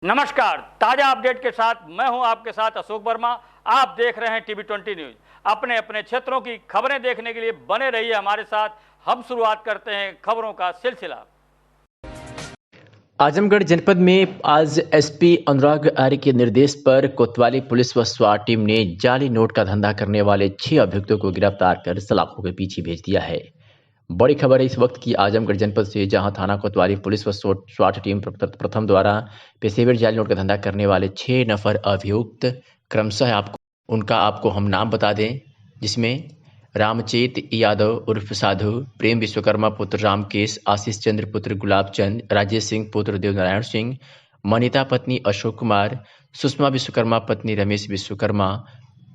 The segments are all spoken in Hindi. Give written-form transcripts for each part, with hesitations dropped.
नमस्कार, ताजा अपडेट के साथ मैं हूं आपके साथ अशोक वर्मा। आप देख रहे हैं टीवी 20 न्यूज। अपने अपने क्षेत्रों की खबरें देखने के लिए बने रहिए हमारे साथ। हम शुरुआत करते हैं खबरों का सिलसिला। आजमगढ़ जनपद में आज एसपी अनुराग आर्य के निर्देश पर कोतवाली पुलिस व स्वाट टीम ने जाली नोट का धंधा करने वाले 6 अभियुक्तों को गिरफ्तार कर सलाखों के पीछे भेज दिया है। बड़ी खबर है इस वक्त की आजमगढ़ जनपद से, जहां थाना कोतवाली पुलिस व स्वाट टीम प्रथम द्वारा पेशेवर जाली नोट का धंधा करने वाले 6 नफर अभियुक्त क्रमशः आपको हम नाम बता दें, जिसमें रामचेत यादव उर्फ साधु, प्रेम विश्वकर्मा पुत्र रामकेश, आशीष चंद्र पुत्र गुलाब चंद, राजेश सिंह पुत्र देवनारायण सिंह, मनीता पत्नी अशोक कुमार, सुषमा विश्वकर्मा पत्नी रमेश विश्वकर्मा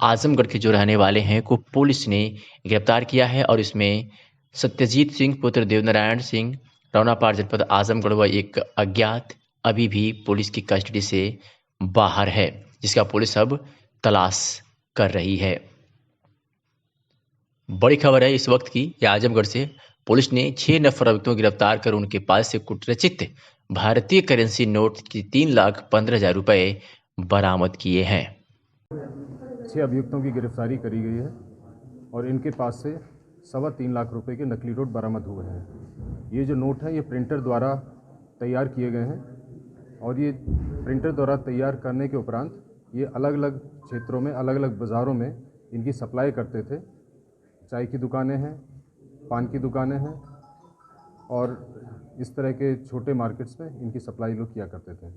आजमगढ़ के जो रहने वाले हैं को पुलिस ने गिरफ्तार किया है। और इसमें सत्यजीत सिंह पुत्र देवनारायण सिंह, रौनापार जनपद आजमगढ़ व एक अज्ञात अभी भी पुलिस की कस्टडी से बाहर है, जिसका पुलिस अब तलाश कर रही है। बड़ी खबर है इस वक्त की आजमगढ़ से, पुलिस ने 6 नफर अभियुक्तों को गिरफ्तार कर उनके पास से कुटरचित भारतीय करेंसी नोट की 3,15,000 रुपए बरामद किए हैं। 6 अभियुक्तों की गिरफ्तारी करी गई है और इनके पास से 3.25 लाख रुपए के नकली नोट बरामद हुए हैं। ये जो नोट हैं ये प्रिंटर द्वारा तैयार किए गए हैं और ये प्रिंटर द्वारा तैयार करने के उपरांत ये अलग अलग क्षेत्रों में, अलग अलग बाज़ारों में इनकी सप्लाई करते थे। चाय की दुकानें हैं, पान की दुकानें हैं और इस तरह के छोटे मार्केट्स में इनकी सप्लाई लोग किया करते थे।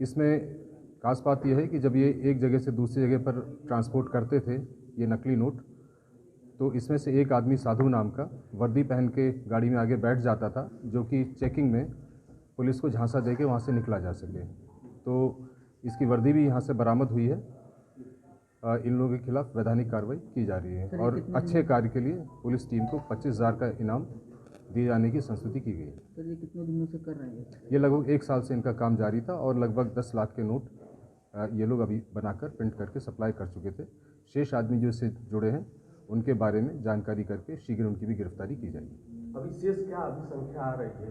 इसमें खास बात यह है कि जब ये एक जगह से दूसरी जगह पर ट्रांसपोर्ट करते थे ये नकली नोट, तो इसमें से एक आदमी साधु नाम का वर्दी पहन के गाड़ी में आगे बैठ जाता था, जो कि चेकिंग में पुलिस को झांसा दे के वहाँ से निकला जा सके। तो इसकी वर्दी भी यहाँ से बरामद हुई है। इन लोगों के खिलाफ वैधानिक कार्रवाई की जा रही है और अच्छे कार्य के लिए पुलिस टीम को 25,000 का इनाम दिए जाने की संस्तुति की गई है। सर, ये कितने दिनों से कर रहे हैं? ये लगभग 1 साल से इनका काम जारी था और लगभग 10 लाख के नोट ये लोग अभी बनाकर प्रिंट करके सप्लाई कर चुके थे। शेष आदमी जो इससे जुड़े हैं उनके बारे में जानकारी करके शीघ्र उनकी भी गिरफ्तारी की जाएगी। अभी शेष क्या अभी संख्या आ रही है?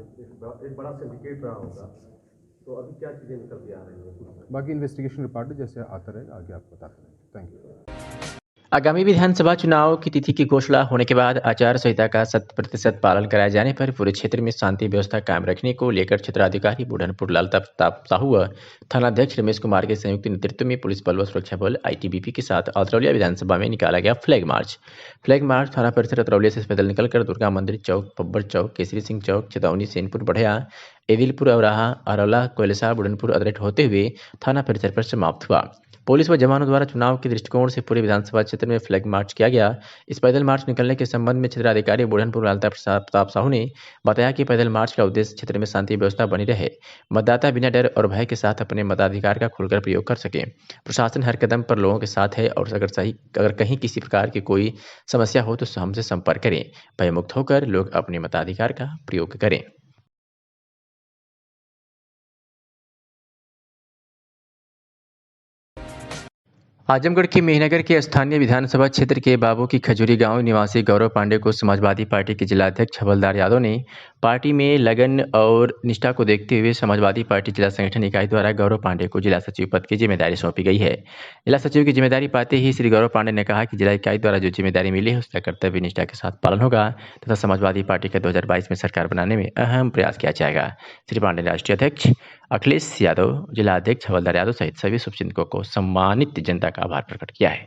एक बड़ा सिंडिकेट रहा होगा, तो अभी क्या चीज़ें निकल के आ रही है? बाकी इन्वेस्टिगेशन रिपोर्ट जैसे आता रहेगा आगे आपको बताते रहेंगे। Thank you. आगामी विधानसभा चुनाव की तिथि की घोषणा होने के बाद आचार संहिता का 100% पालन कराए जाने पर पूरे क्षेत्र में शांति व्यवस्था कायम रखने को लेकर क्षेत्राधिकारी बुढ़नपुर लालता प्रताप साहू व थानाध्यक्ष रमेश कुमार के संयुक्त नेतृत्व में पुलिस बल व सुरक्षा बल ITBP के साथ अतरौलिया विधानसभा में निकाला गया फ्लैग मार्च। थाना परिसर अतरौलिया से पैदल निकलकर दुर्गा मंदिर चौक, बब्बर चौक, केसरी सिंह चौक, चेतौनी, सेनपुर बढ़िया, एविलपुर औराहा, अरौला, कोयलसा, बुढ़नपुर अदरेट होते हुए थाना परिसर पर समाप्त हुआ। पुलिस व जवानों द्वारा चुनाव के दृष्टिकोण से पूरे विधानसभा क्षेत्र में फ्लैग मार्च किया गया। इस पैदल मार्च निकलने के संबंध में क्षेत्राधिकारी बुढ़नपुर लालता प्रताप साहू ने बताया कि पैदल मार्च का उद्देश्य क्षेत्र में शांति व्यवस्था बनी रहे, मतदाता बिना डर और भय के साथ अपने मताधिकार का खुलकर प्रयोग कर सके। प्रशासन हर कदम पर लोगों के साथ है और अगर कहीं किसी प्रकार की कोई समस्या हो तो हमसे संपर्क करें। भयमुक्त होकर लोग अपने मताधिकार का प्रयोग करें। आजमगढ़ के मेहनगर के स्थानीय विधानसभा क्षेत्र के बाबू की खजूरी गांव निवासी गौरव पांडे को समाजवादी पार्टी के जिलाध्यक्ष हवलदार यादव ने पार्टी में लगन और निष्ठा को देखते हुए समाजवादी पार्टी जिला संगठन इकाई द्वारा गौरव पांडे को जिला सचिव पद की जिम्मेदारी सौंपी गई है। जिला सचिव की जिम्मेदारी पाते ही श्री गौरव पांडे ने कहा कि जिला इकाई द्वारा जो जिम्मेदारी मिली है उसका कर्तव्य निष्ठा के साथ पालन होगा तथा समाजवादी पार्टी का 2022 में सरकार बनाने में अहम प्रयास किया जाएगा। श्री पांडे ने राष्ट्रीय अध्यक्ष अखिलेश यादव, जिला अध्यक्ष हवलदार यादव सहित सभी शुभचिंतकों को सम्मानित जनता का आभार प्रकट किया है।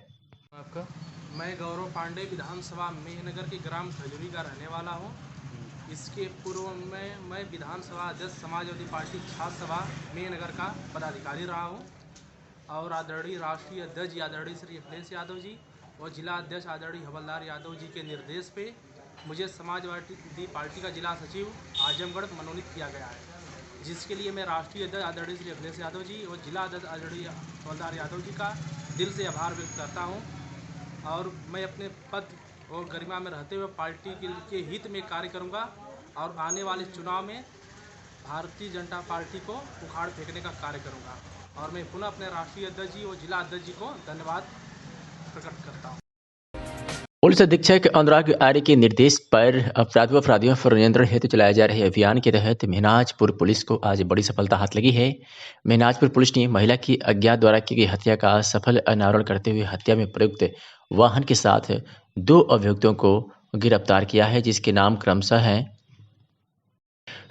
आपका मैं गौरव पांडे विधानसभा मेहनगर के ग्राम खजूरी का रहने वाला हूं। इसके पूर्व में मैं विधानसभा अध्यक्ष समाजवादी पार्टी छात्र सभा मेहनगर का पदाधिकारी रहा हूं और आदरणीय राष्ट्रीय अध्यक्ष आदरणीय श्री अखिलेश यादव जी और जिला अध्यक्ष आदरणीय हवलदार यादव जी के निर्देश पे मुझे समाजवादी पार्टी का जिला सचिव आजमगढ़ मनोनीत किया गया है, जिसके लिए मैं राष्ट्रीय अध्यक्ष आदरणीय श्री अखिलेश यादव जी और जिला अध्यक्ष आदरणीय हवलदार यादव जी का दिल से आभार व्यक्त करता हूं और मैं अपने पद और गरिमा में रहते हुए पार्टी के हित में कार्य करूंगा और आने वाले चुनाव में भारतीय जनता पार्टी को उखाड़ फेंकने का कार्य करूंगा और मैं पुनः अपने राष्ट्रीय अध्यक्ष जी और जिला अध्यक्ष जी को धन्यवाद प्रकट करता हूं। पुलिस अधीक्षक अनुराग आर्य के निर्देश पर अपराधियों पर नियंत्रण हेतु चलाए जा रहे अभियान के तहत मेहनाजपुर पुलिस को आज बड़ी सफलता हाथ लगी है। मेहनाजपुर पुलिस ने महिला की अज्ञात द्वारा की गई हत्या का सफल अनावरण करते हुए हत्या में प्रयुक्त वाहन के साथ 2 अभियुक्तों को गिरफ्तार किया है, जिसके नाम क्रमशः हैं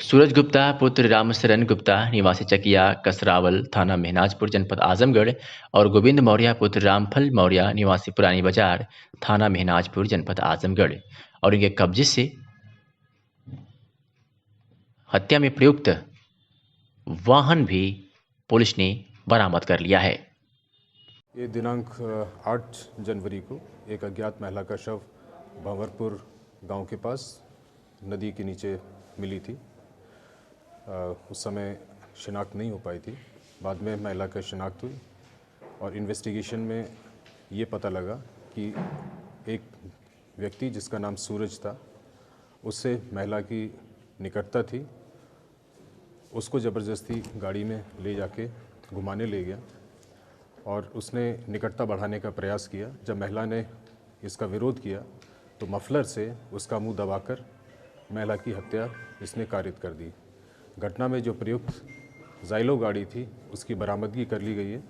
सूरज गुप्ता पुत्र रामशरण गुप्ता निवासी चकिया कसरावल थाना मेहनाजपुर जनपद आजमगढ़ और गोविंद मौर्य पुत्र रामफल मौर्य निवासी पुरानी बाजार थाना मेहनाजपुर जनपद आजमगढ़ और इनके कब्जे से हत्या में प्रयुक्त वाहन भी पुलिस ने बरामद कर लिया है। ये दिनांक 8 जनवरी को एक अज्ञात महिला का शव भंवरपुर गांव के पास नदी के नीचे मिली थी। उस समय शिनाख्त नहीं हो पाई थी। बाद में महिला का शिनाख्त हुई और इन्वेस्टिगेशन में ये पता लगा कि एक व्यक्ति जिसका नाम सूरज था, उससे महिला की निकटता थी। उसको ज़बरदस्ती गाड़ी में ले जाके घुमाने ले गया और उसने निकटता बढ़ाने का प्रयास किया। जब महिला ने इसका विरोध किया तो मफलर से उसका मुंह दबाकर महिला की हत्या इसने कारित कर दी। घटना में जो प्रयुक्त जाइलो गाड़ी थी उसकी बरामदगी कर ली गई है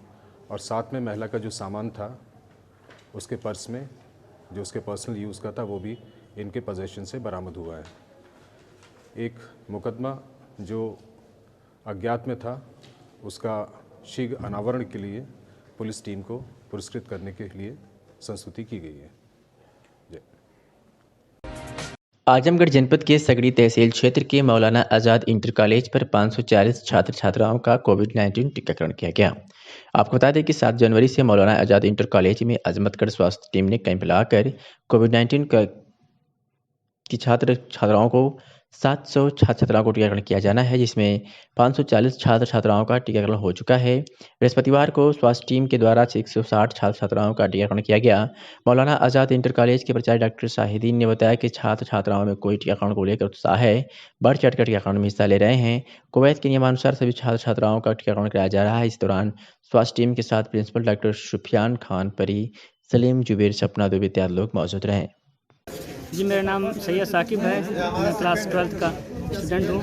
और साथ में महिला का जो सामान था उसके पर्स में जो उसके पर्सनल यूज़ का था वो भी इनके पोजेशन से बरामद हुआ है। एक मुकदमा जो अज्ञात में था उसका शीघ्र अनावरण के लिए पुलिस टीम को पुरस्कृत करने के लिए संस्तुति की गई है। आजमगढ़ जनपद के सगड़ी तहसील क्षेत्र के मौलाना आज़ाद इंटर कॉलेज पर 540 छात्र छात्राओं का कोविड-19 टीकाकरण किया गया। आपको बता दें कि 7 जनवरी से मौलाना आज़ाद इंटर कॉलेज में अजमतगढ़ स्वास्थ्य टीम ने कैंप लगाकर कोविड-19 की छात्र छात्राओं को 700 छात्र छात्राओं को टीकाकरण किया जाना है, जिसमें 540 छात्र छात्राओं का टीकाकरण हो चुका है। बृहस्पतिवार को स्वास्थ्य टीम के द्वारा 160 छात्र छात्राओं का टीकाकरण किया गया। मौलाना आज़ाद इंटर कॉलेज के प्राचार्य डॉक्टर शाहिदीन ने बताया कि छात्र छात्राओं में कोई टीकाकरण को लेकर उत्साह है, बढ़ चढ़कर टीकाकरण में हिस्सा ले रहे हैं। कुवैत के नियमानुसार सभी छात्र छात्राओं का टीकाकरण कराया जा रहा है। इस दौरान स्वास्थ्य टीम के साथ प्रिंसिपल डॉक्टर सुफियान खान परी, सलीम जुबेर, सपना दुबे इत्यादि लोग मौजूद रहे। जी, मेरा नाम सैयद साकिब है। मैं क्लास 12th का स्टूडेंट हूँ।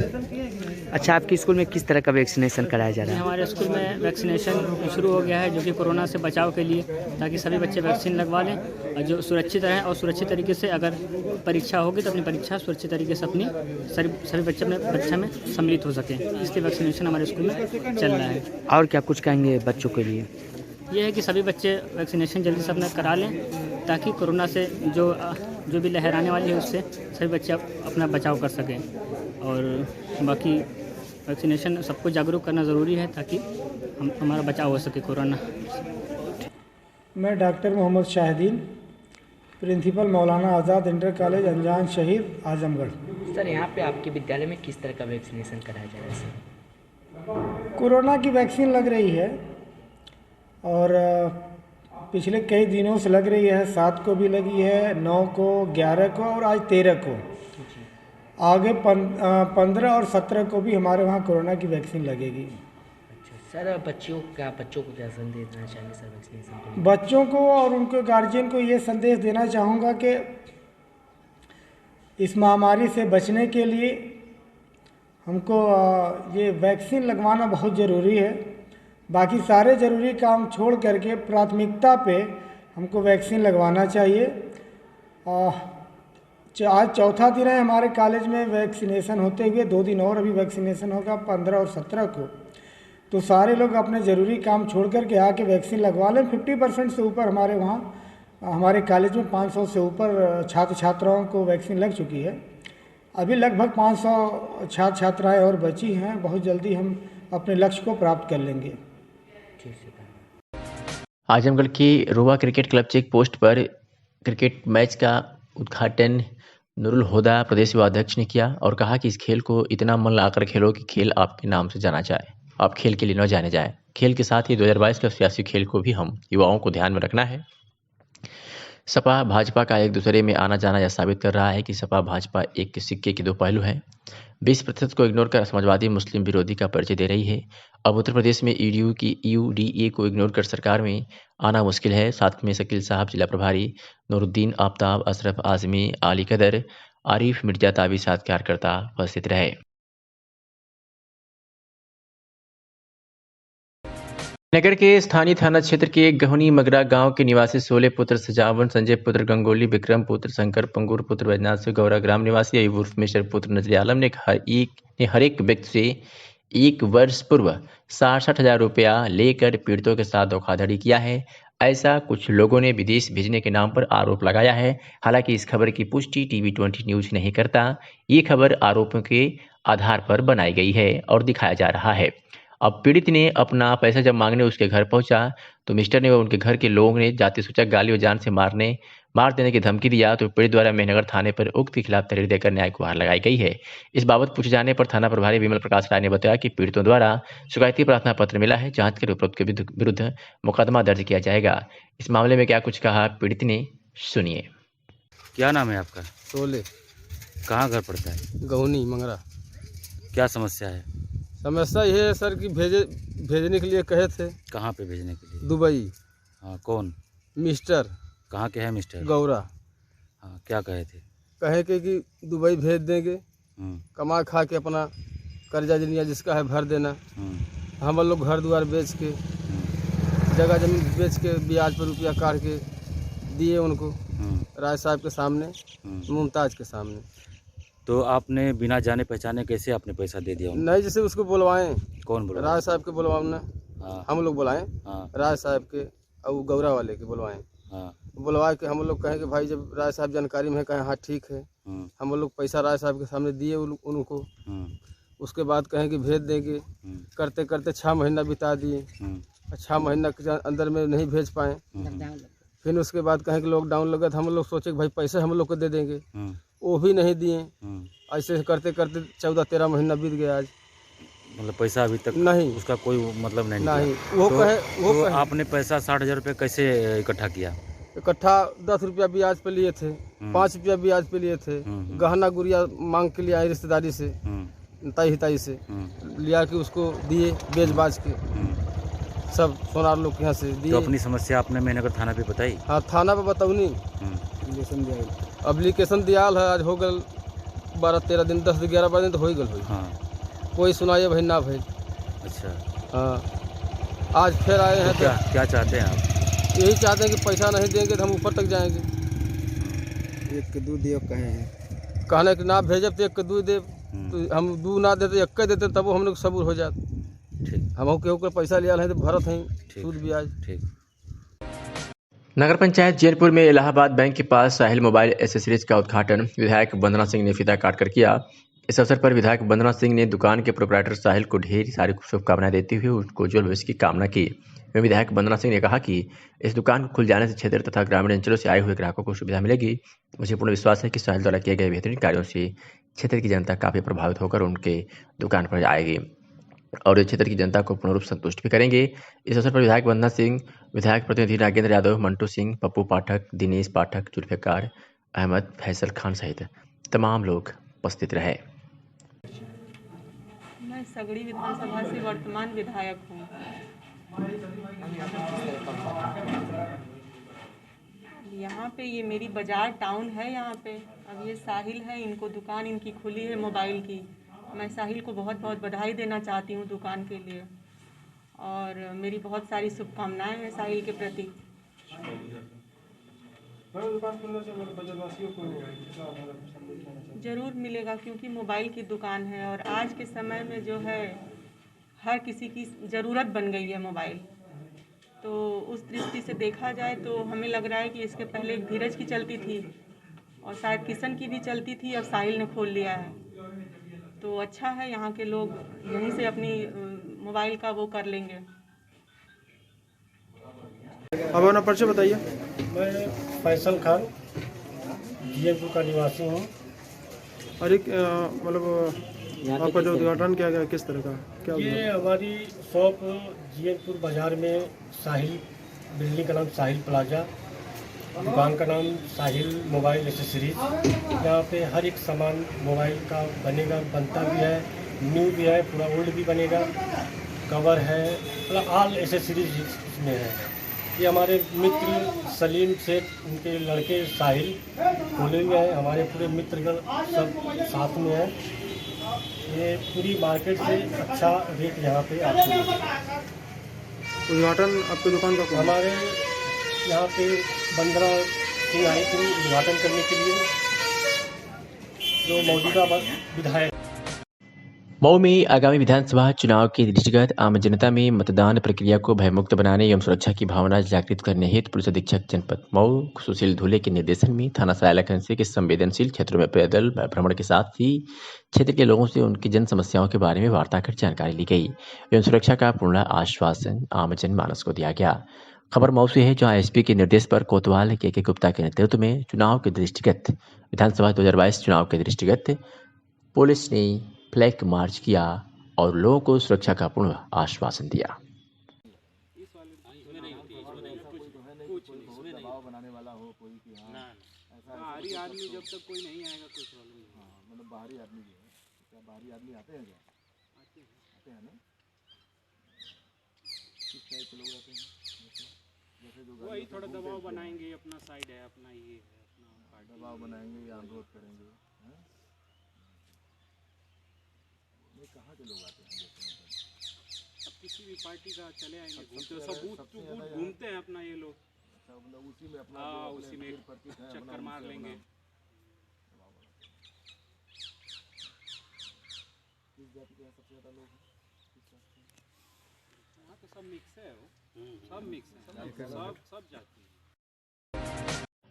अच्छा, आपके स्कूल में किस तरह का वैक्सीनेशन कराया जा रहा है? हमारे स्कूल में वैक्सीनेशन शुरू हो गया है, जो कि कोरोना से बचाव के लिए, ताकि सभी बच्चे वैक्सीन लगवा लें और जो सुरक्षित रहें और सुरक्षित तरीके से अगर परीक्षा होगी तो अपनी परीक्षा सुरक्षित तरीके से अपनी सभी बच्चे अपने परीक्षा में सम्मिलित हो सकें। इसलिए वैक्सीनेशन हमारे स्कूल में चल रहा है। और क्या कुछ कहेंगे बच्चों के लिए? ये है कि सभी बच्चे वैक्सीनेशन जल्दी से अपना करा लें, ताकि कोरोना से जो भी लहर आने वाली है उससे सभी बच्चे अपना बचाव कर सकें। और बाकी वैक्सीनेशन सबको जागरूक करना ज़रूरी है, ताकि हमारा बचाव हो सके कोरोना। मैं डॉक्टर मोहम्मद शाहिदीन, प्रिंसिपल मौलाना आज़ाद इंटर कॉलेज अनजान शहीद आजमगढ़। सर, यहाँ पे आपके विद्यालय में किस तरह का वैक्सीनेशन कराया जा रहा है सर? कोरोना की वैक्सीन लग रही है और पिछले कई दिनों से लग रही है। 7 को भी लगी है, 9 को, 11 को और आज 13 को। आगे 15 और 17 को भी हमारे वहाँ कोरोना की वैक्सीन लगेगी। अच्छा सर, बच्चों को क्या संदेश देना चाहेंगे सर वैक्सीनेशन के लिए? बच्चों को और उनके गार्जियन को ये संदेश देना चाहूँगा कि इस महामारी से बचने के लिए हमको ये वैक्सीन लगवाना बहुत ज़रूरी है। बाकी सारे ज़रूरी काम छोड़ करके प्राथमिकता पे हमको वैक्सीन लगवाना चाहिए। आज चौथा दिन है हमारे कॉलेज में वैक्सीनेशन होते हुए, 2 दिन और अभी वैक्सीनेशन होगा 15 और 17 को। तो सारे लोग अपने ज़रूरी काम छोड़ करके आके वैक्सीन लगवा लें। 50% से ऊपर हमारे वहाँ हमारे कॉलेज में 500 से ऊपर छात्र छात्राओं को वैक्सीन लग चुकी है। अभी लगभग 500 छात्र छात्राएँ और बची हैं। बहुत जल्दी हम अपने लक्ष्य को प्राप्त कर लेंगे। आजमगढ़ की रोवा क्रिकेट क्लब चेक पोस्ट पर क्रिकेट मैच का उद्घाटन नूरुल हुदा प्रदेश युवा अध्यक्ष ने किया और कहा कि इस खेल को इतना मन लाकर खेलो कि खेल आपके नाम से जाना जाए, आप खेल के लिए न जाने जाए। खेल के साथ ही 2022 के सियासी खेल को भी हम युवाओं को ध्यान में रखना है। सपा भाजपा का एक दूसरे में आना जाना यह साबित कर रहा है कि सपा भाजपा एक सिक्के के दो पहलू हैं। 20% को इग्नोर कर समाजवादी मुस्लिम विरोधी का परिचय दे रही है। अब उत्तर प्रदेश में यूडीए को इग्नोर कर सरकार में आना मुश्किल है। साथ में शकील साहब, जिला प्रभारी नूरुद्दीन आफ्ताब, अशरफ आजमी, आली कदर, आरिफ मिर्जा ताबी साथ कार्यकर्ता उपस्थित रहे। नगर के स्थानीय थाना क्षेत्र के गहुनी मगरा गांव के निवासी 16 पुत्र सजावन, संजय पुत्र गंगोली, विक्रम पुत्र शंकर, पंगूर पुत्र बैजनाथ से गौरा ग्राम निवासी अयूब उर्फ मिशर पुत्र नजर आलम ने हर एक व्यक्ति से 1 वर्ष पूर्व 60,000 रुपया लेकर पीड़ितों के साथ धोखाधड़ी किया है। ऐसा कुछ लोगों ने विदेश भेजने के नाम पर आरोप लगाया है। हालांकि इस खबर की पुष्टि TV20 न्यूज नहीं करता। ये खबर आरोपों के आधार पर बनाई गई है और दिखाया जा रहा है। अब पीड़ित ने अपना पैसा जब मांगने उसके घर पहुंचा तो मिस्टर ने व उनके घर के लोगों ने जाति सूचक गाली और जान से मार देने की धमकी दिया। तो पीड़ित द्वारा मेहनगर थाने पर उक्त के खिलाफ तहरीर देकर न्याय गुहार लगाई गई है। इस बाबत पूछे जाने पर थाना प्रभारी विमल प्रकाश राय ने बताया कि पीड़ितों द्वारा शिकायती प्रार्थना पत्र मिला है। जांच कर उपरोक्त के विरुद्ध मुकदमा दर्ज किया जाएगा। इस मामले में क्या कुछ कहा पीड़ित ने, सुनिए। क्या नाम है आपका? सोले। कहाँ घर पड़ता है? गहुनी मंगरा। क्या समस्या है? समस्या ये है सर कि भेजने के लिए कहे थे। कहाँ पे भेजने के लिए? दुबई। हाँ, कौन? मिस्टर। कहाँ के हैं मिस्टर? गौरा। हाँ, क्या कहे थे? कहे के कि दुबई भेज देंगे, कमा खा के अपना कर्जा जनिया जिसका है भर देना। हम लोग घर द्वार बेच के, जगह जमीन बेच के ब्याज पर रुपया काट के दिए उनको, राय साहब के सामने, मुमताज के सामने। तो आपने बिना जाने पहचाने कैसे आपने पैसा दे दिया? नहीं, जैसे उसको बुलवाएं। कौन बुलवाएं? राय साहब के बुलवाना। हाँ। हम लोग बुलाएं। हाँ। राय साहब के और गौरा वाले के बुलवाएं। हाँ। बुलवा के हम लोग कहें कि भाई जब राय साहब जानकारी में है, कहें हाँ ठीक है। हम लोग पैसा राय साहब के सामने दिए उनको। उसके बाद कहें कि भेज देंगे। करते करते 6 महीना बिता दिए। 6 महीना के अंदर में नहीं भेज पाए। फिर उसके बाद कहें कि लॉकडाउन लगा था। हम लोग सोचे कि भाई पैसे हम लोग को दे देंगे, वो भी नहीं दिए। ऐसे करते करते 14-13 महीना बीत गया। आज मतलब पैसा अभी तक नहीं, उसका कोई मतलब नहीं। वो तो, कहे आपने पैसा 60,000 रुपये कैसे इकट्ठा किया? इकट्ठा 10 रुपया ब्याज पे लिए थे, 5 रुपया ब्याज पे लिए थे। गहना गुड़िया मांग के लिए आए रिश्तेदारी से, ताई से लिया के उसको दिए, बेच बाज के सब सोनार लोग के यहाँ से दिए। तो अपनी समस्या आपने मेहनगर थाना पे बताई? हाँ, थाना पे बताऊनी। एप्लीकेशन दिया है। आज हो गल 12-13 दिन, 10-11 दिन तो हो ही गल। हाँ। कोई सुनाइए भाई ना भाई। अच्छा। हाँ, आज फिर आए हैं। तो क्या चाहते हैं आप? यही चाहते हैं कि पैसा नहीं देंगे तो हम ऊपर तक जाएंगे। 1 के 2 दियो कहे हैं। कहने कि ना भेजब तो 1 के 2 दे, तो हम 2 ना देते 1 के देते तब हम लोग सबूर हो जाते। हम केहू के पैसा लिया है तो भरत हैं सूद ब्याज। ठीक। नगर पंचायत जैनपुर में इलाहाबाद बैंक के पास साहिल मोबाइल एसेसरीज का उद्घाटन विधायक वंदना सिंह ने फीता काटकर किया। इस अवसर पर विधायक वंदना सिंह ने दुकान के प्रोप्राइटर साहिल को ढेर सारी शुभकामनाएं देते हुए उनको उज्जवल भविष्य की कामना की। विधायक वंदना सिंह ने कहा कि इस दुकान को खुल जाने से क्षेत्र तथा ग्रामीण अंचलों से आए हुए ग्राहकों को सुविधा मिलेगी। मुझे पूर्ण विश्वास है कि साहिल द्वारा किए गए बेहतरीन कार्यों से क्षेत्र की जनता काफ़ी प्रभावित होकर उनके दुकान पर आएगी और इस क्षेत्र की जनता को पूर्ण रूप संतुष्ट भी करेंगे। इस अवसर पर विधायक वंदना सिंह, विधायक प्रतिनिधि नागेंद्र यादव, मंटू सिंह, पप्पू पाठक, दिनेश पाठक, जुल्फिकार अहमद, फैसल खान सहित तमाम लोग उपस्थित रहे। मैं सगड़ी विधानसभा से वर्तमान विधायक हूँ। यहाँ पे ये मेरी बाजार टाउन है। यहाँ पे अब ये साहिल है, इनको दुकान इनकी खुली है मोबाइल की। मैं साहिल को बहुत बहुत बधाई देना चाहती हूँ दुकान के लिए और मेरी बहुत सारी शुभकामनाएं हैं साहिल के प्रति। ज़रूर मिलेगा क्योंकि मोबाइल की दुकान है और आज के समय में जो है हर किसी की ज़रूरत बन गई है मोबाइल। तो उस दृष्टि से देखा जाए तो हमें लग रहा है कि इसके पहले एक धीरज की चलती थी और शायद किशन की भी चलती थी और साहिल ने खोल लिया है। तो अच्छा है, यहाँ के लोग यहीं से अपनी मोबाइल का वो कर लेंगे। अब अपना परिचय बताइए। मैं फैसल खान जैनपुर का निवासी हूँ। और एक मतलब आपका जो उद्घाटन किया गया किस तरह का क्या? ये हमारी शॉप जैनपुर बाज़ार में साहिल, बिल्डिंग का नाम साहिल प्लाजा। दुकान का नाम साहिल मोबाइल एसेसरीज। यहाँ पे हर एक सामान मोबाइल का बनेगा, बनता भी है, न्यू भी है, पूरा ओल्ड भी बनेगा, कवर है, मतलब ऑल एसेसरीज इसमें है। ये हमारे मित्र सलीम शेख, उनके लड़के साहिल खोले हुए हैं, हमारे पूरे मित्रगण सब साथ में है। ये पूरी मार्केट से अच्छा रेट यहाँ पे आपको मिलेगा। उद्घाटन आपकी दुकान का हमारे यहाँ पे 15 सिंह आए थे उद्घाटन करने के लिए, जो मौजूदा विधायक। मऊ में आगामी विधानसभा चुनाव के दृष्टिगत आम जनता में मतदान प्रक्रिया को भयमुक्त बनाने एवं सुरक्षा की भावना जागृत करने हेतु पुलिस अधीक्षक जनपद मऊ सुशील धुले के निर्देशन में थाना सरायलाखंड के संवेदनशील क्षेत्रों में पैदल भ्रमण के साथ ही क्षेत्र के लोगों से उनकी जन समस्याओं के बारे में वार्ता कर जानकारी ली गई एवं सुरक्षा का पूर्ण आश्वासन आम जनमानस को दिया गया। खबर मऊ से है, जहां एसपी के निर्देश पर कोतवाल के गुप्ता के नेतृत्व में चुनाव के दृष्टिगत विधानसभा 2022 चुनाव के दृष्टिगत पुलिस ने फ्लैग मार्च किया और लोगों को सुरक्षा का पूर्ण आश्वासन दिया। बाहरी आदमी जब तक कोई नहीं आएगा कोई प्रॉब्लम नहीं। मतलब बाहरी आदमी जो है, क्या बाहरी आदमी आते हैं क्या? आते हैं ना। किस टाइप के लोग आते हैं? जैसे जो वही थोड़ा दबाव बनाएंगे, अपना साइड है, अपना ये है, अपना दबाव बनाएंगे या अनुरोध करेंगे। ये कहाँ के लोग आते हैं? अब किसी भी पार्टी का चले आएंगे, घूमते सब बूथ टू बूथ घूमते हैं अपना ये लोग, सब उसी में अपना उसी में चक्कर मार लेंगे। किस जाति के सबसे ज़्यादा लोग हैं? यहाँ तो सब मिक्स है, वो सब मिक्स है, सब जाति।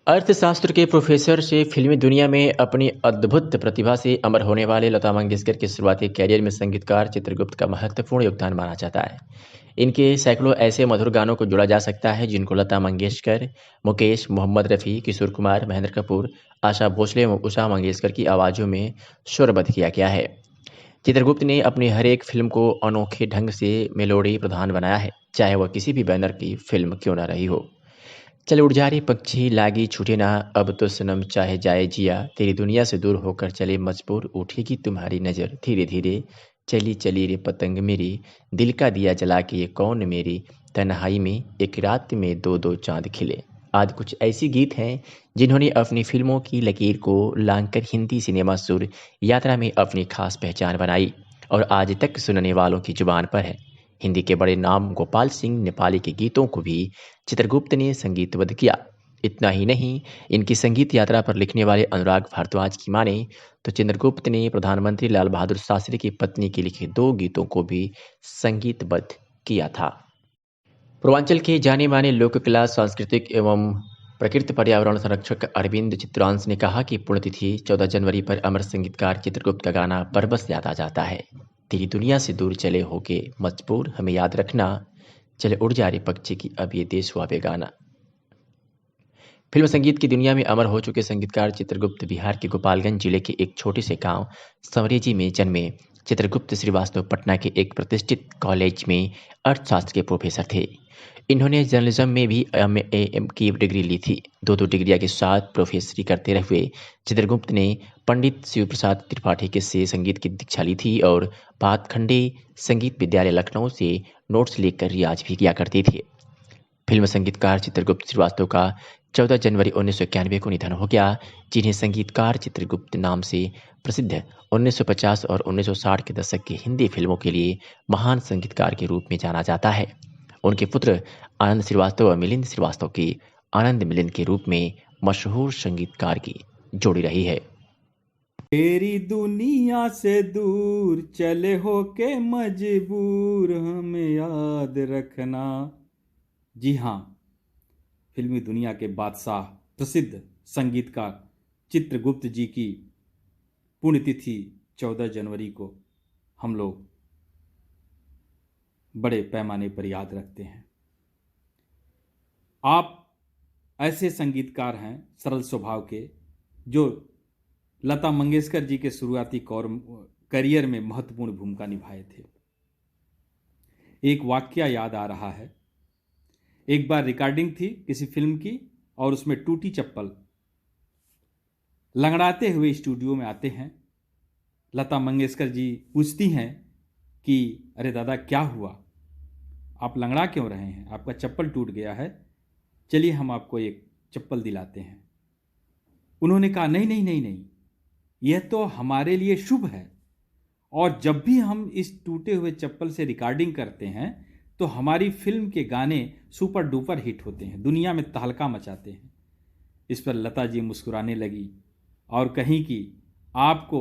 अर्थशास्त्र के प्रोफेसर से फिल्मी दुनिया में अपनी अद्भुत प्रतिभा से अमर होने वाले लता मंगेशकर के शुरुआती कैरियर में संगीतकार चित्रगुप्त का महत्वपूर्ण योगदान माना जाता है। इनके सैकड़ों ऐसे मधुर गानों को जोड़ा जा सकता है जिनको लता मंगेशकर, मुकेश, मोहम्मद रफ़ी, किशोर कुमार, महेंद्र कपूर, आशा भोसले एवं उषा मंगेशकर की आवाज़ों में स्वरबद्ध किया गया है। चित्रगुप्त ने अपनी हर एक फिल्म को अनोखे ढंग से मेलोडी प्रधान बनाया है, चाहे वह किसी भी बैनर की फिल्म क्यों न रही हो। चल उड़ जा रे पक्षी, लागी छूटे ना अब तो सनम, चाहे जाए जिया, तेरी दुनिया से दूर होकर चले मजबूर, उठेगी तुम्हारी नज़र धीरे धीरे, चली चली रे पतंग मेरी, दिल का दिया जला के ये कौन मेरी, तन्हाई में एक रात में दो दो चांद खिले आदि कुछ ऐसी गीत हैं जिन्होंने अपनी फिल्मों की लकीर को लांघकर हिंदी सिनेमा सुर यात्रा में अपनी खास पहचान बनाई और आज तक सुनने वालों की जुबान पर है। हिंदी के बड़े नाम गोपाल सिंह नेपाली के गीतों को भी चित्रगुप्त ने संगीतबद्ध किया। इतना ही नहीं, इनकी संगीत यात्रा पर लिखने वाले अनुराग भारद्वाज की माने तो चित्रगुप्त ने प्रधानमंत्री लाल बहादुर शास्त्री की पत्नी के लिखे 2 गीतों को भी संगीतबद्ध किया था। पूर्वांचल के जाने माने लोक कला, सांस्कृतिक एवं प्रकृति पर्यावरण संरक्षक अरविंद चित्रांश ने कहा कि पुण्यतिथि 14 जनवरी पर अमर संगीतकार चित्रगुप्त का गाना बरबस याद आ जाता है। तेरी दुनिया से दूर चले होके मजबूर, हमें याद रखना, चले उड़ जा रे पक्षी की अब ये देश हुआ बेगाना। फिल्म संगीत की दुनिया में अमर हो चुके संगीतकार चित्रगुप्त बिहार के गोपालगंज जिले के एक छोटे से गांव समरेजी में जन्मे। चित्रगुप्त श्रीवास्तव पटना के एक प्रतिष्ठित कॉलेज में अर्थशास्त्र के प्रोफेसर थे। इन्होंने जर्नलिज्म में भी एम की डिग्री ली थी। 2 डिग्रियां के साथ प्रोफेसरी करते हुए चित्रगुप्त ने पंडित शिव प्रसाद त्रिपाठी के से संगीत की दीक्षा ली थी और पातखंडे संगीत विद्यालय लखनऊ से नोट्स लेकर रियाज भी किया करते थे। फिल्म संगीतकार चित्रगुप्त श्रीवास्तव का 14 जनवरी 1991 को निधन हो गया, जिन्हें संगीतकार चित्रगुप्त नाम से प्रसिद्ध 1950 और 1960 के दशक की हिंदी फिल्मों के लिए महान संगीतकार के रूप में जाना जाता है। उनके पुत्र आनंद श्रीवास्तव और मिलिंद श्रीवास्तव की आनंद मिलिंद के रूप में मशहूर संगीतकार की जोड़ी रही है। तेरी दुनिया से दूर चले हो के मजबूर, हमें याद रखना। जी हाँ, फिल्मी दुनिया के बादशाह प्रसिद्ध संगीतकार चित्रगुप्त जी की पुण्यतिथि 14 जनवरी को हम लोग बड़े पैमाने पर याद रखते हैं। आप ऐसे संगीतकार हैं सरल स्वभाव के, जो लता मंगेशकर जी के शुरुआती करियर में महत्वपूर्ण भूमिका निभाए थे। एक वाकया याद आ रहा है। एक बार रिकॉर्डिंग थी किसी फिल्म की और उसमें टूटी चप्पल लंगड़ाते हुए स्टूडियो में आते हैं। लता मंगेशकर जी पूछती हैं कि अरे दादा क्या हुआ, आप लंगड़ा क्यों रहे हैं, आपका चप्पल टूट गया है, चलिए हम आपको एक चप्पल दिलाते हैं। उन्होंने कहा नहीं नहीं नहीं नहीं, यह तो हमारे लिए शुभ है, और जब भी हम इस टूटे हुए चप्पल से रिकॉर्डिंग करते हैं तो हमारी फिल्म के गाने सुपर डुपर हिट होते हैं, दुनिया में तहलका मचाते हैं। इस पर लता जी मुस्कुराने लगी और कहीं कि आपको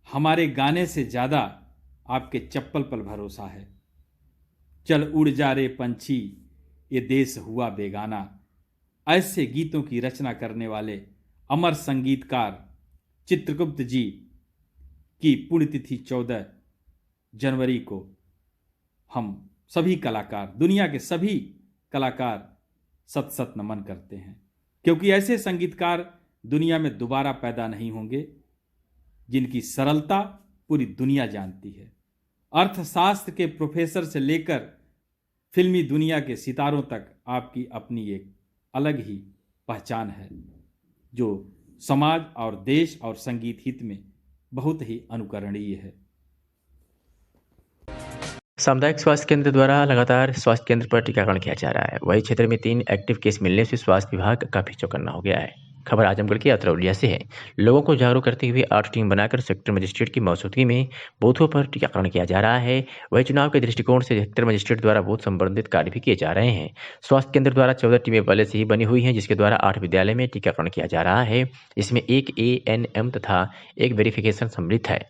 हमारे गाने से ज़्यादा आपके चप्पल पर भरोसा है। चल उड़ जा रे पंछी, ये देश हुआ बेगाना। ऐसे गीतों की रचना करने वाले अमर संगीतकार चित्रगुप्त जी की पुण्यतिथि 14 जनवरी को हम सभी कलाकार, दुनिया के सभी कलाकार सत सत नमन करते हैं, क्योंकि ऐसे संगीतकार दुनिया में दोबारा पैदा नहीं होंगे जिनकी सरलता पूरी दुनिया जानती है। अर्थशास्त्र के प्रोफेसर से लेकर फिल्मी दुनिया के सितारों तक आपकी अपनी एक अलग ही पहचान है, जो समाज और देश और संगीत हित में बहुत ही अनुकरणीय है। सामुदायिक स्वास्थ्य केंद्र द्वारा लगातार स्वास्थ्य केंद्र पर टीकाकरण किया जा रहा है। वही क्षेत्र में 3 एक्टिव केस मिलने से स्वास्थ्य विभाग काफी चौकन्ना हो गया है। खबर आजमगढ़ के अतरौलिया से है। लोगों को जागरूक करते हुए 8 टीम बनाकर सेक्टर मजिस्ट्रेट की मौजूदगी में बूथों पर टीकाकरण किया जा रहा है। वही चुनाव के दृष्टिकोण से सेक्टर मजिस्ट्रेट द्वारा बूथ संबंधित कार्य भी किए जा रहे हैं। स्वास्थ्य केंद्र द्वारा 14 टीमें पहले से ही बनी हुई हैं, जिसके द्वारा 8 विद्यालय में टीकाकरण किया जा रहा है। इसमें 1 ANM तथा 1 वेरिफिकेशन सम्मिलित है।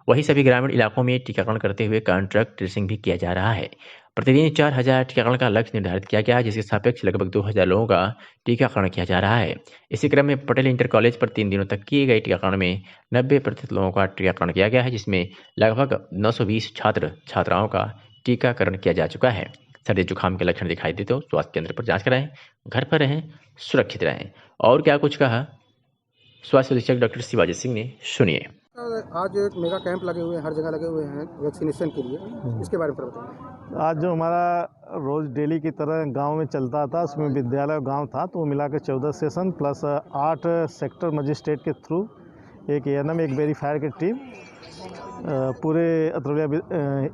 वही सभी ग्रामीण इलाकों में टीकाकरण करते हुए कॉन्ट्रैक्ट ट्रेसिंग भी किया जा रहा है। प्रतिदिन 4000 टीकाकरण का लक्ष्य निर्धारित किया गया है, जिसके सापेक्ष लगभग 2000 लोगों का टीकाकरण किया जा रहा है। इसी क्रम में पटेल इंटर कॉलेज पर 3 दिनों तक किए गए टीकाकरण में 90% लोगों का टीकाकरण किया गया है, जिसमें लगभग 920 छात्र छात्राओं का टीकाकरण किया जा चुका है। सर्दी जुकाम के लक्षण दिखाई देते हो स्वास्थ्य केंद्र पर जांच कराएं, घर पर रहें, सुरक्षित रहें। और क्या कुछ कहा स्वास्थ्य अधीक्षक डॉक्टर शिवाजी सिंह ने, सुनिए। आज एक मेगा कैंप लगे हुए हैं, हर जगह लगे हुए हैं वैक्सीनेशन के लिए, इसके बारे में बताएं। आज जो हमारा रोज़ डेली की तरह गांव में चलता था, उसमें विद्यालय और गांव था, तो वो मिलाकर 14 सेशन प्लस 8 सेक्टर मजिस्ट्रेट के थ्रू, 1 ANM 1 वेरीफायर की टीम पूरे अतरौलिया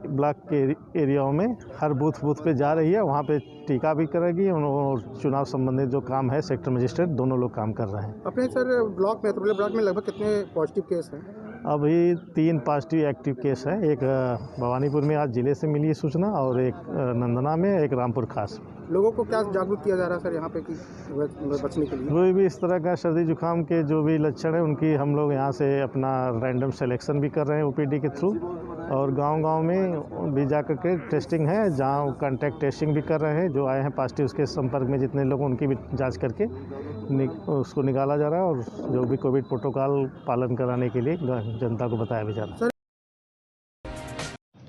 ब्लॉक के एरियाओं में हर बूथ पे जा रही है। वहाँ पे टीका भी करेगी और चुनाव संबंधित जो काम है सेक्टर मजिस्ट्रेट दोनों लोग काम कर रहे हैं। अपने सर ब्लॉक में, अतरौलिया ब्लॉक में लगभग कितने पॉजिटिव केस हैं? अभी 3 पॉजिटिव एक्टिव केस हैं। एक भवानीपुर में आज जिले से मिली है सूचना, और एक नंदना में, एक रामपुर खास। लोगों को क्या जागरूक किया जा रहा है सर यहाँ पे कि बचने के लिए? कोई भी इस तरह का सर्दी जुकाम के जो भी लक्षण है उनकी हम लोग यहाँ से अपना रैंडम सिलेक्शन भी कर रहे हैं OPD के थ्रू, और गांव-गांव में भी जा करके टेस्टिंग है, जहाँ कॉन्टैक्ट टेस्टिंग भी कर रहे हैं। जो आए हैं पॉजिटिव उसके संपर्क में जितने लोग, उनकी भी जाँच करके उसको निकाला जा रहा है, और जो भी कोविड प्रोटोकॉल पालन कराने के लिए जनता को बताया भी जा रहा है।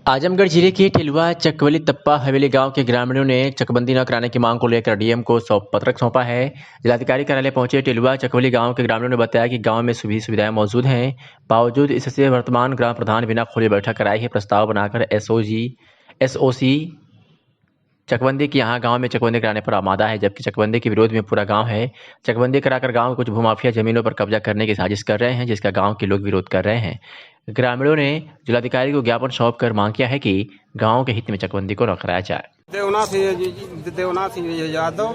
आजमगढ़ जिले के टिलवा चकवली तप्पा हवेली गांव के ग्रामीणों ने चकबंदी न कराने की मांग को लेकर DM को पत्रक सौंपा है। जिलाधिकारी कार्यालय पहुंचे टिलवा चकवली गांव के ग्रामीणों ने बताया कि गांव में सभी सुविधाएं मौजूद हैं, बावजूद इससे वर्तमान ग्राम प्रधान बिना खोले बैठक कराए ही प्रस्ताव बनाकर SOC चकबंदी की यहाँ गांव में चकबंदी कराने पर आमादा है, जबकि चकबंदी के विरोध में पूरा गांव है। चकबंदी कराकर गांव कुछ भूमाफिया जमीनों पर कब्जा करने की साजिश कर रहे हैं, जिसका गांव के लोग विरोध कर रहे हैं। ग्रामीणों ने जिलाधिकारी को ज्ञापन सौंप कर मांग किया है कि गांव के हित में चकबंदी को न कराया जाए। देवनाथ यादव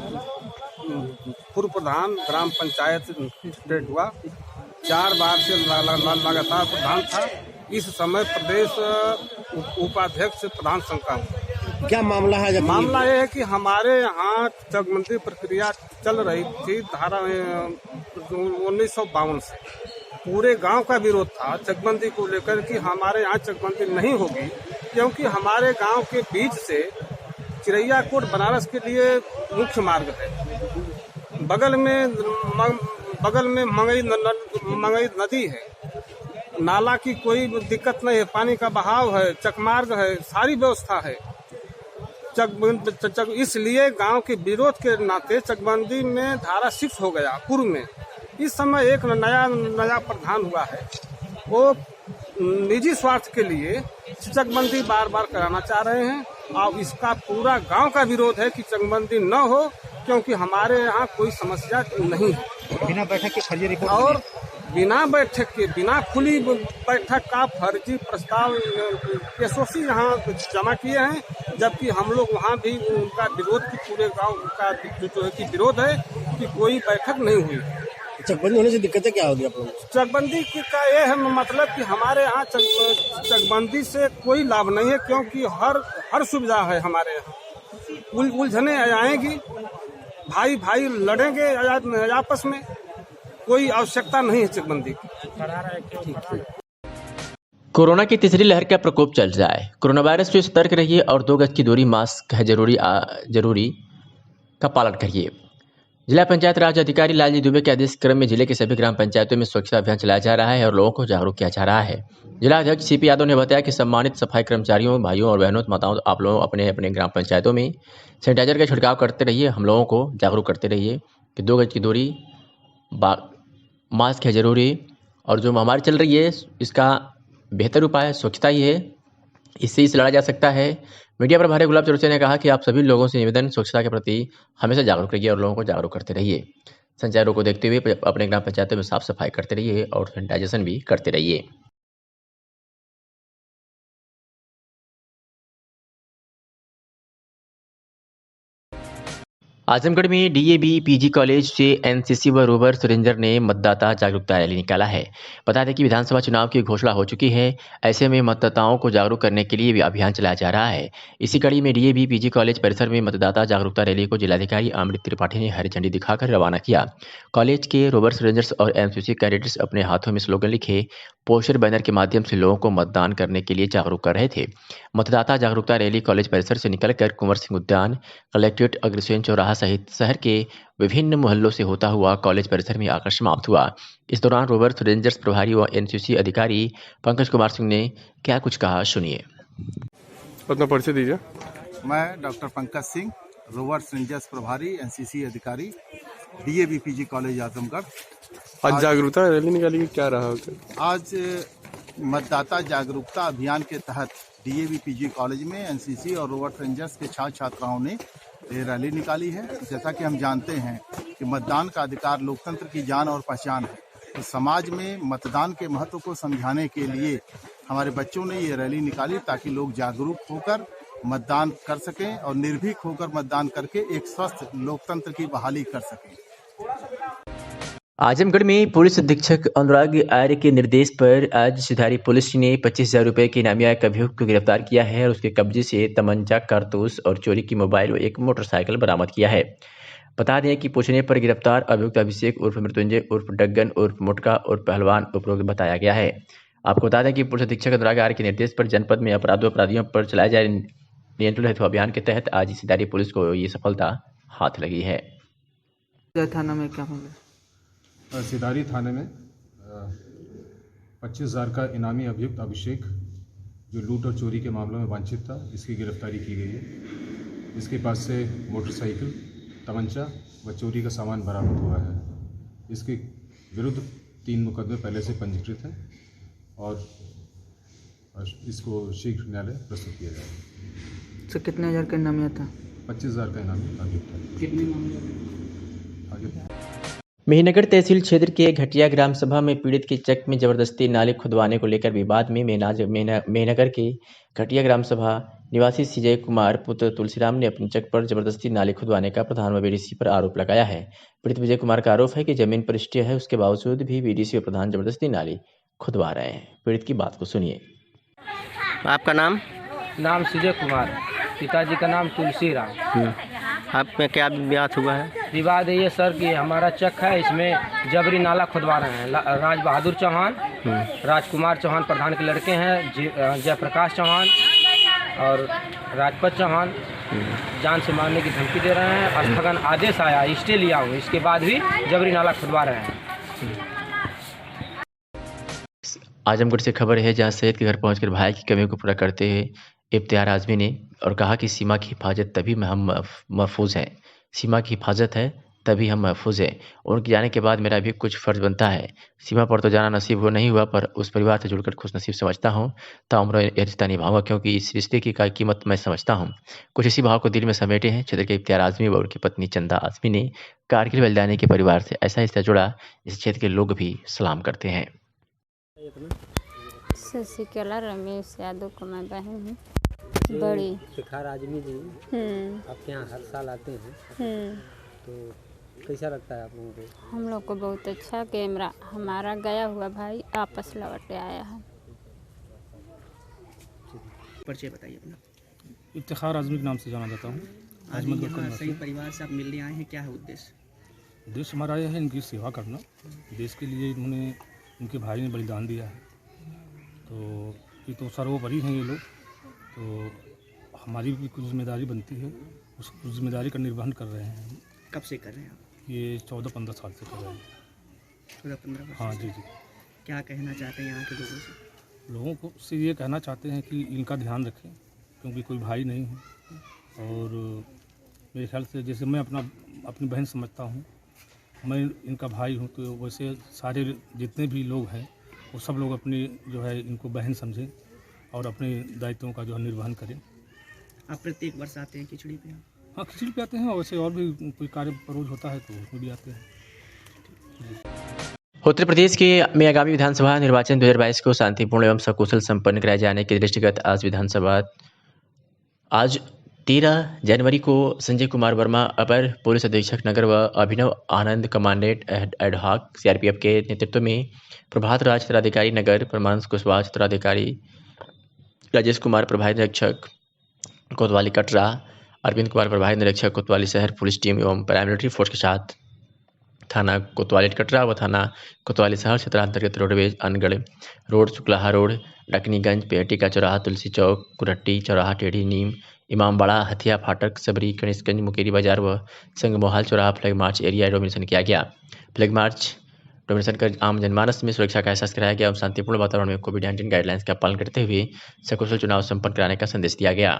पूर्व प्रधान ग्राम पंचायत स्टेट हुआ, 4 बार से लगातार प्रधान था। इस समय प्रदेश उपाध्यक्ष प्रधान शंका। क्या मामला है? मामला यह है कि हमारे यहाँ चकबंदी प्रक्रिया चल रही थी धारा 1952 से। पूरे गांव का विरोध था चकबंदी को लेकर कि हमारे यहाँ चकबंदी नहीं होगी, क्योंकि हमारे गांव के बीच से चिरैयाकोट बनारस के लिए मुख्य मार्ग है। बगल में मंगई नदी है, नाला की कोई दिक्कत नहीं है, पानी का बहाव है, चकमार्ग है, सारी व्यवस्था है। इसलिए गांव के विरोध के नाते चकबंदी में धारा 6 हो गया पूर्व में। इस समय एक नया प्रधान हुआ है, वो निजी स्वार्थ के लिए चकबंदी बार बार कराना चाह रहे हैं, और इसका पूरा गांव का विरोध है कि चकबंदी न हो, क्योंकि हमारे यहाँ कोई समस्या नहीं है। बिना बैठक के फर्जी रिपोर्ट और बिना बैठक के, बिना खुली बैठक का फर्जी प्रस्ताव एसओसी यहाँ जमा किए हैं, जबकि हम लोग वहाँ भी उनका विरोध की, पूरे गांव का जो है कि विरोध है कि कोई बैठक नहीं हुई। चकबंदी होने से दिक्कतें क्या होगी आप लोगों को? चकबंदी का ये है मतलब कि हमारे यहाँ चकबंदी से कोई लाभ नहीं है, क्योंकि हर सुविधा है हमारे यहाँ। उलझने आएंगी, भाई भाई लड़ेंगे आपस में, कोई आवश्यकता नहीं है चकबंदी की। कोरोना की तीसरी लहर का प्रकोप चल रहा है। कोरोना वायरस से सतर्क रहिए और 2 गज की दूरी, मास्क है जरूरी का पालन करिए। जिला पंचायत राज अधिकारी लालजी दुबे के आदेश क्रम में जिले के सभी ग्राम पंचायतों में स्वच्छता अभियान चलाया जा रहा है और लोगों को जागरूक किया जा रहा है। जिला अध्यक्ष सीपी यादव ने बताया कि सम्मानित सफाई कर्मचारियों, भाइयों और बहनों, माताओं, आप लोग अपने अपने ग्राम पंचायतों में सैनिटाइजर का छिड़काव करते रहिए। हम लोगों को जागरूक करते रहिए कि 2 गज की दूरी, मास्क है जरूरी, और जो महामारी चल रही है इसका बेहतर उपाय स्वच्छता ही है, इससे इसे लड़ा जा सकता है। मीडिया प्रभारी गुलाब चौरसिया ने कहा कि आप सभी लोगों से निवेदन, स्वच्छता के प्रति हमेशा जागरूक रहिए और लोगों को जागरूक करते रहिए। संचारों को देखते हुए अपने ग्राम पंचायतों में साफ सफाई करते रहिए और सैनिटाइजेशन भी करते रहिए। आजमगढ़ में डीएवी पीजी कॉलेज से एनसीसी व रोवर्स रेंजर ने मतदाता जागरूकता रैली निकाला है। बता दें कि विधानसभा चुनाव की घोषणा हो चुकी है, ऐसे में मतदाताओं को जागरूक करने के लिए भी अभियान चलाया जा रहा है। इसी कड़ी में डीएवी पीजी कॉलेज परिसर में मतदाता जागरूकता रैली को जिलाधिकारी अमृत त्रिपाठी ने हरी झंडी दिखाकर रवाना किया। कॉलेज के रोवर्स रेंजर्स और एनसीसी कैडेट्स अपने हाथों में स्लोगन लिखे पोस्टर बैनर के माध्यम से लोगों को मतदान करने के लिए जागरूक कर रहे थे। मतदाता जागरूकता रैली कॉलेज परिसर से निकलकर कुंवर सिंह उद्यान, कलेक्ट्रेट, अग्रसेन चौराहा सहित शहर के विभिन्न मोहल्लों से होता हुआ कॉलेज परिसर में आकर समाप्त हुआ। इस दौरान रोवर्स रेंजर्स प्रभारी व एनसीसी अधिकारी पंकज कुमार सिंह ने क्या कुछ कहा, सुनिए। अपना परिचय दीजिए। मैं doctor Pankaj Singh, rovers rangers प्रभारी, एनसीसी अधिकारी, डीएवी पीजी कॉलेज आजमगढ़। आज जागरूकता रैली निकाली, क्या रहा? आज मतदाता जागरूकता अभियान के तहत डीएवी पीजी कॉलेज में एनसीसी और रोवर्स रेंजर्स के छात्र छात्राओं ने रैली निकाली है। जैसा कि हम जानते हैं कि मतदान का अधिकार लोकतंत्र की जान और पहचान है, तो समाज में मतदान के महत्व को समझाने के लिए हमारे बच्चों ने ये रैली निकाली ताकि लोग जागरूक होकर मतदान कर सकें और निर्भीक होकर मतदान करके एक स्वस्थ लोकतंत्र की बहाली कर सकें। आजमगढ़ में पुलिस अधीक्षक अनुराग आर्य के निर्देश पर आज सिधारी पुलिस ने 25,000 रुपये के इनामी एक अभियुक्त को गिरफ्तार किया है और उसके कब्जे से तमंचा, कारतूस और चोरी की मोबाइल व एक मोटरसाइकिल बरामद किया है। बता दें कि पूछने पर गिरफ्तार अभियुक्त अभिषेक उर्फ मृत्युंजय उर्फ डग्गन उर्फ मुटका उर्फ पहलवान उपरोक्त बताया गया है। आपको बता दें कि पुलिस अधीक्षक अनुराग आर्य के निर्देश पर जनपद में अपराधियों पर चलाए जा रहे नियंत्रण हेतु अभियान के तहत आज सिधारी पुलिस को ये सफलता हाथ लगी है। थाना में क्या होगा? सिधारी थाने में 25,000 का इनामी अभियुक्त अभिषेक, जो लूट और चोरी के मामलों में वांछित था, इसकी गिरफ्तारी की गई है। इसके पास से मोटरसाइकिल, तमंचा व चोरी का सामान बरामद हुआ है। इसके विरुद्ध 3 मुकदमे पहले से पंजीकृत हैं और इसको शीघ्र न्यायालय प्रस्तुत किया जाएगा। सर कितने हज़ार का इनामी था? 25,000 का इनामी अभियुक्त है। कितने मामले आगे? मेहनगर तहसील क्षेत्र के घटिया ग्राम सभा में पीड़ित के चक में जबरदस्ती नाले खुदवाने को लेकर विवाद में मेहनगर के घटिया ग्राम सभा निवासी विजय कुमार पुत्र तुलसीराम ने अपने चक पर जबरदस्ती नाले खुदवाने का प्रधान व बीडीसी पर आरोप लगाया है। पीड़ित विजय कुमार का आरोप है कि जमीन पर स्टे है, उसके बावजूद भी बीडीसी और प्रधान जबरदस्ती नाली खुदवा रहे हैं। पीड़ित की बात को सुनिए। आपका नाम? नाम विजय कुमार, पिताजी का नाम तुलसीराम। आप में क्या विवाद हुआ है? विवाद ये सर कि हमारा चक है, इसमें जबरी नाला खुदवा रहे हैं। राज बहादुर चौहान, राजकुमार चौहान प्रधान के लड़के हैं, जयप्रकाश चौहान और राजपत चौहान जान से मारने की धमकी दे रहे हैं। स्थगन आदेश आया, स्टे लिया हूँ, इसके बाद भी जबरी नाला खुदवा रहे हैं। आजमगढ़ से खबर है, जहां सैयद के घर पहुंचकर भाई की कमी को पूरा करते हुए इफ्तियार आजमी ने और कहा कि सीमा की हिफाजत तभी हम महफूज हैं, सीमा की हिफाजत है तभी हम महफूज हैं। उनके जाने के बाद मेरा भी कुछ फ़र्ज़ बनता है। सीमा पर तो जाना नसीब हो नहीं हुआ, पर उस परिवार से जुड़कर खुशनसीब समझता हूँ। ताउम्र ये रिश्ता निभाऊंगा, क्योंकि इस रिश्ते की कीमत मैं समझता हूँ। कुछ इसी भाव को दिल में समेटे हैं क्षेत्र के इख्तियार आज़मी व उनकी पत्नी चंदा आज़मी ने। कारगिल बलिदानी के परिवार से ऐसा रिश्ता जुड़ा, इस क्षेत्र के लोग भी सलाम करते हैं। शशिकला रमेश यादव को मैं बहन हूँ बड़ी। शिखार आजमी जी आपके यहाँ हर साल आते हैं, तो कैसा लगता है आप लोगों को? हम लोग को बहुत अच्छा कैमरा हमारा गया हुआ भाई आपस लौट आया है। परिचय बताइए अपना। इफ्तिखार आजमी के नाम से जाना जाता हूँ। आज यहाँ सही परिवार से आप मिलने आए हैं, क्या है उद्देश्य? उद्देश्य हमारा यह है इनकी सेवा करना। देश के लिए इन्होंने, इनके भाई ने बलिदान दिया है, तो ये तो सर्वोपरि हैं ये लोग, तो हमारी भी कुछ जिम्मेदारी बनती है, उस जिम्मेदारी का निर्वहन कर रहे हैं। कब से कर रहे हैं आप? ये 14-15 साल से कर रहे हैं। 14-15 वर्ष? हाँ जी जी। क्या कहना चाहते हैं यहाँ के लोगों से? लोगों को से ये कहना चाहते हैं कि इनका ध्यान रखें, क्योंकि कोई भाई नहीं है, और मेरे ख्याल से जैसे मैं अपनी बहन समझता हूँ, मैं इनका भाई हूँ, तो वैसे सारे जितने भी लोग हैं वो सब लोग अपनी जो है इनको बहन समझें और अपने दायित्वों का जो है निर्वहन करें। आप प्रत्येक वर्ष आते हैं खिचड़ी पे? हाँ, खिचड़ी पे आते हैं, और वैसे और भी कोई कार्य परोज होता है तो उसमें भी आते हैं। उत्तर प्रदेश के में आगामी विधानसभा निर्वाचन 2022 को शांतिपूर्ण एवं सकुशल संपन्न कराए जाने के दृष्टिगत आज 13 जनवरी को संजय कुमार वर्मा अपर पुलिस अधीक्षक नगर व अभिनव आनंद कमांडेंट एडहॉक सीआरपीएफ के नेतृत्व में प्रभात राज क्षेत्राधिकारी नगर, परमांश कुशवाहा क्षेत्राधिकारी राजेश कुमार प्रभारी निरीक्षक कोतवाली कटरा, अरविंद कुमार प्रभारी निरीक्षक कोतवाली शहर पुलिस टीम एवं पैरामिलिट्री फोर्स के साथ थाना कोतवाली कटरा व थाना कोतवाली शहर क्षेत्रांतर्गत रोडवेज अनगढ़ रोड, शुक्लाहा रोड, डकनीगंज, पेहटी का चौराहा, तुलसी चौक, कुरट्टी चौराहा, टेढ़ी नीम, इमामबाड़ा, हथिया फाटक, सबरी, गणेशगंज, मुकेरी बाजार व संगमोहाल चौराहा फ्लैग मार्च एरिया डोमिनेशन किया गया। फ्लैग मार्च डोमिनेशन कर आम जनमानस में सुरक्षा का एहसास कराया गया और शांतिपूर्ण वातावरण में कोविड-19 गाइडलाइंस का पालन करते हुए सकुशल चुनाव संपन्न कराने का संदेश दिया गया।